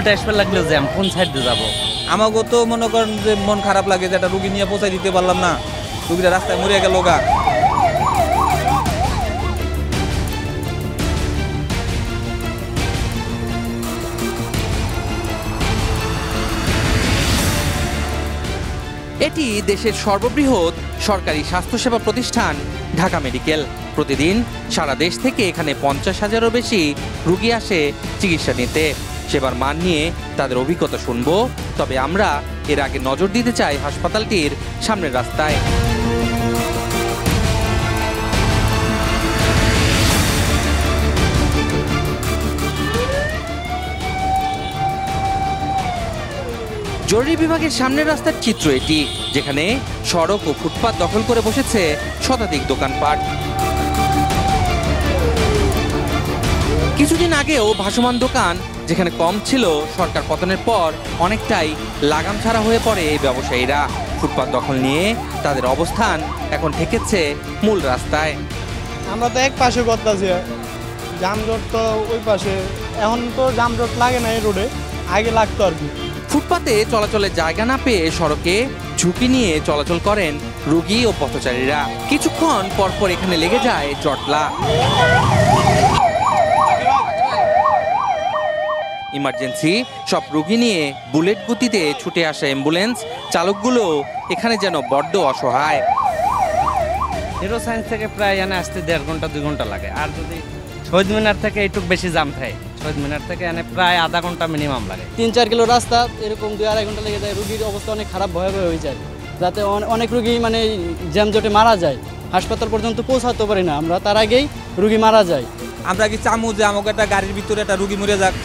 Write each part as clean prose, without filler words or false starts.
উল্টা আসবে লাগলেও জ্যাম, কোন সাইড দিয়ে যাবো? আমাকেও তো মনে করেন যে মন খারাপ লাগে যে একটা রুগী নিয়ে পৌঁছাই দিতে পারলাম না, রুগীটা রাস্তায় মরে গেল গা। এটি দেশের সর্ববৃহৎ সরকারি স্বাস্থ্যসেবা প্রতিষ্ঠান ঢাকা মেডিকেল। প্রতিদিন সারা দেশ থেকে এখানে 50,000-এরও বেশি রোগী আসে চিকিৎসা নিতে। সেবার মান নিয়ে তাদের অভিজ্ঞতা শুনব, তবে আমরা এর আগে নজর দিতে চাই হাসপাতালটির সামনের রাস্তায়। জরুরি বিভাগের সামনের রাস্তার চিত্র এটি, যেখানে সড়ক ও ফুটপাত দখল করে বসেছে শতাধিক দোকানপাট। কিছুদিন আগেও ভাসমান দোকান যেখানে কম ছিল, সরকার পতনের পর অনেকটাই লাগাম ছাড়া হয়ে পড়ে এই ব্যবসায়ীরা। ফুটপাত দখল নিয়ে তাদের অবস্থান এখন ঠেকেছে মূল রাস্তায়। আমরা তো এক পাশে করতেছি, যানজট তো ওই পাশে, এখন তো যানজট লাগে না এই রোডে, আগে লাগতো আর কি। ফুটপাতে চলাচলের জায়গা না পেয়ে সড়কে ঝুঁকি নিয়ে চলাচল করেন রোগী ও পথচারীরা। কিছুক্ষণ পরপর এখানে লেগে যায় জটলা। ইমার্জেন্সি সব রোগী নিয়ে বুলেট গতিতে ছুটে আসা অ্যাম্বুলেন্স চালকগুলো এখানে যেন বড্ড অসহায়। হিরো সায়েন্স থেকে প্রায় এনে আসতে 1.5 ঘন্টা 2 ঘন্টা লাগে, আর যদি শহীদ মিনার থেকে একটু বেশি জাম থাকে, শহীদ মিনার থেকে এনে প্রায় আধা ঘন্টা মিনিমাম লাগে। 3-4 কিলো রাস্তা এরকম 2-2.5 ঘন্টা লেগে যায়। রুগীর অবস্থা অনেক খারাপ, ভয়াবহ হয়ে যায়, যাতে অনেক রুগী মানে জ্যামজটে মারা যায়, হাসপাতাল পর্যন্ত পৌঁছাতে পারি না আমরা, তার আগেই রুগী মারা যায়। আমরা কি চামু যে আমাকে একটা গাড়ির ভিতরে একটা রুগী মরে যাক?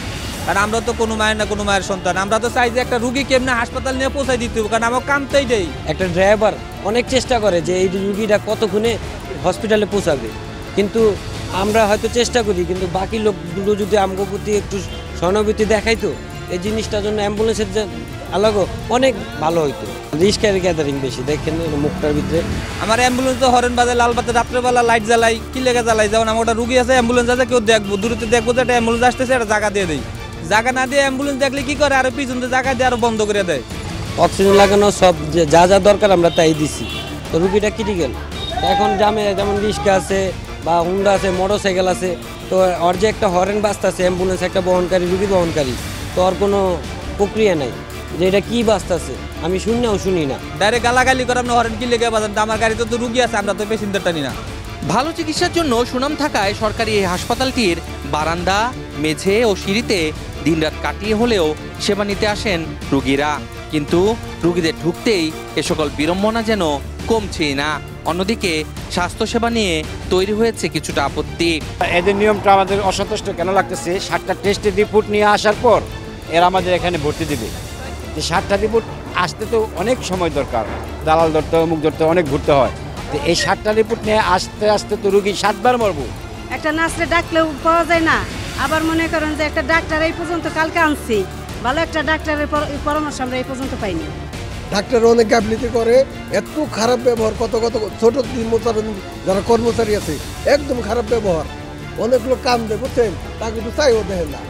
কারণ আমরা তো কোনো মায়ের না কোনো মায়ের সন্তান, আমরা তো চাই যে একটা রুগী কেমনে হাসপাতাল নিয়ে পৌঁছাই দিতে হবে, কারণ আমার কামটাই দেই। একটা ড্রাইভার অনেক চেষ্টা করে যে এই রুগীটা কতক্ষণে হসপিটালে পৌঁছাবে, কিন্তু আমরা হয়তো চেষ্টা করি, কিন্তু বাকি লোকগুলো যদি আমগো প্রতি একটু সহানুভূতি দেখাইতো, এই জিনিসটার জন্য অ্যাম্বুলেন্সের যে আলাগো অনেক ভালো হইতো। রিস্কের গ্যাদারিং বেশি দেখেন মুখটার ভিতরে। আমার অ্যাম্বুলেন্স তো হরেন বাজে, লাল বাজে, রাত্রেবেলা লাইট জ্বালাই, কি লেগে জ্বালাই, যেমন আমার ওটা রুগী আছে, অ্যাম্বুলেন্স আছে, কেউ দেখবো দূরতে দেখবো যে একটা অ্যাম্বুলেন্স আসতেছে, একটা জায়গা দিয়ে দেয়। জায়গা না দিয়ে অ্যাম্বুলেন্স দেখলে কি করে, আরো পিছন দিয়ে জায়গা দিয়ে আরো বন্ধ করে দেয়। অক্সিজেন লাগানো সব যা যা দরকার আমরা তাই দিছি, তো রুগীটা ক্রিটিক্যাল। এখন জামে যেমন রিস্কা আছে বা হুন্ডা আছে, মোটর সাইকেল আছে, তো ওর যে একটা হরেন বাস্তা আছে, অ্যাম্বুলেন্স একটা বহনকারী, রুগী বহনকারী, তো ওর কোনো প্রক্রিয়া নাই যে এটা কী বাস্তা আছে, আমি শুনি না। ডাইরেক্ট গালাগালি করে আপনি হরেন কি লেগে বাজান, আমার গাড়িতে তো রুগী আছে, আমরা তো পেশেন্টার টানি না। ভালো চিকিৎসার জন্য সুনাম থাকায় সরকারি এই হাসপাতালটির বারান্দা, মেঝে ও সিঁড়িতে দিনরাত কাটিয়ে হলেও সেবা নিতে আসেন রোগীরা। কিন্তু রোগীদের ঢুকতেই এ সকল বিড়ম্বনা যেন কমছেই না। অন্যদিকে স্বাস্থ্যসেবা নিয়ে তৈরি হয়েছে কিছুটা আপত্তি। এদের নিয়মটা আমাদের অসন্তুষ্ট কেন লাগতেছে? 7টা টেস্টের রিপোর্ট নিয়ে আসার পর এরা আমাদের এখানে ভর্তি দেবে। 7টা রিপোর্ট আসতে তো অনেক সময় দরকার, দালাল ধরতে, মুখ ধরতে, অনেক ঘুরতে হয়। তো এই 7টা রিপোর্ট নিয়ে আসতে আসতে তো রুগী 7 বার মরবো। একটা নার্সরে ডাকলেও পাওয়া যায় না, আবার মনে করেন যে একটা ডাক্তার এই পর্যন্ত কালকে আনছি, ভালো একটা ডাক্তারের পরামর্শ আমরা এই পর্যন্ত পাইনি। ডাক্তার অনেক গাফিলতি করে, এত খারাপ ব্যবহার, কত ছোট যারা কর্মচারী আছে একদম খারাপ ব্যবহার, অনেক লোক কাম দেয় বুঝছেন, তাকে তো চাইও দেখেন না।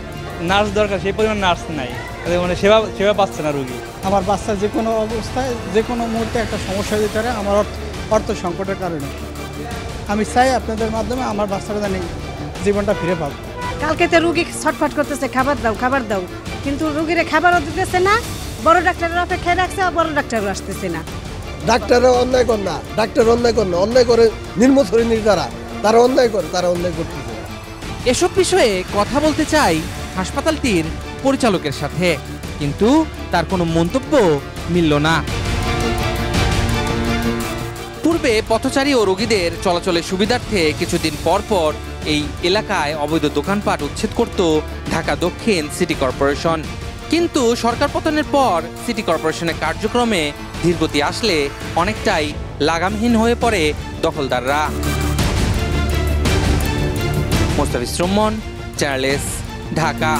নার্স দরকার, সেই পরিমাণ নার্স নাই, মানে সেবা পাচ্ছে না রুগী। আমার বাচ্চা যে কোনো অবস্থায় যে কোনো মুহূর্তে একটা সমস্যা দিতে পারে আমার অর্থ সংকটের কারণে। আমি চাই আপনাদের মাধ্যমে আমার বাচ্চারা জানি জীবনটা ফিরে পাবো। কালকে তো রুগী ছটফট করতেছে, খাবার দাও খাবার দাও, কিন্তু রুগীরে খাবারও দিতেছে না, বড় ডাক্তারের অপেক্ষায় রাখছে, বড় ডাক্তারও আসতেছে না। ডাক্তাররা অন্যায় কর না, ডাক্তার অন্যায় কর না, অন্যায় করে নিম্ন শ্রেণীর তারা অন্যায় করে, তারা অন্যায় করতেছে। এসব বিষয়ে কথা বলতে চাই হাসপাতালটির পরিচালকের সাথে, কিন্তু তার কোনো মন্তব্য মিলল না। পূর্বে পথচারী ও রোগীদের চলাচলের সুবিধার্থে কিছুদিন পর পর এই এলাকায় অবৈধ দোকানপাট উচ্ছেদ করত ঢাকা দক্ষিণ সিটি কর্পোরেশন। কিন্তু সরকার পতনের পর সিটি কর্পোরেশনের কার্যক্রমে ধীরগতি আসলে অনেকটাই লাগামহীন হয়ে পড়ে দখলদাররা। Mostafiz Rahman, channel S, Dhaka.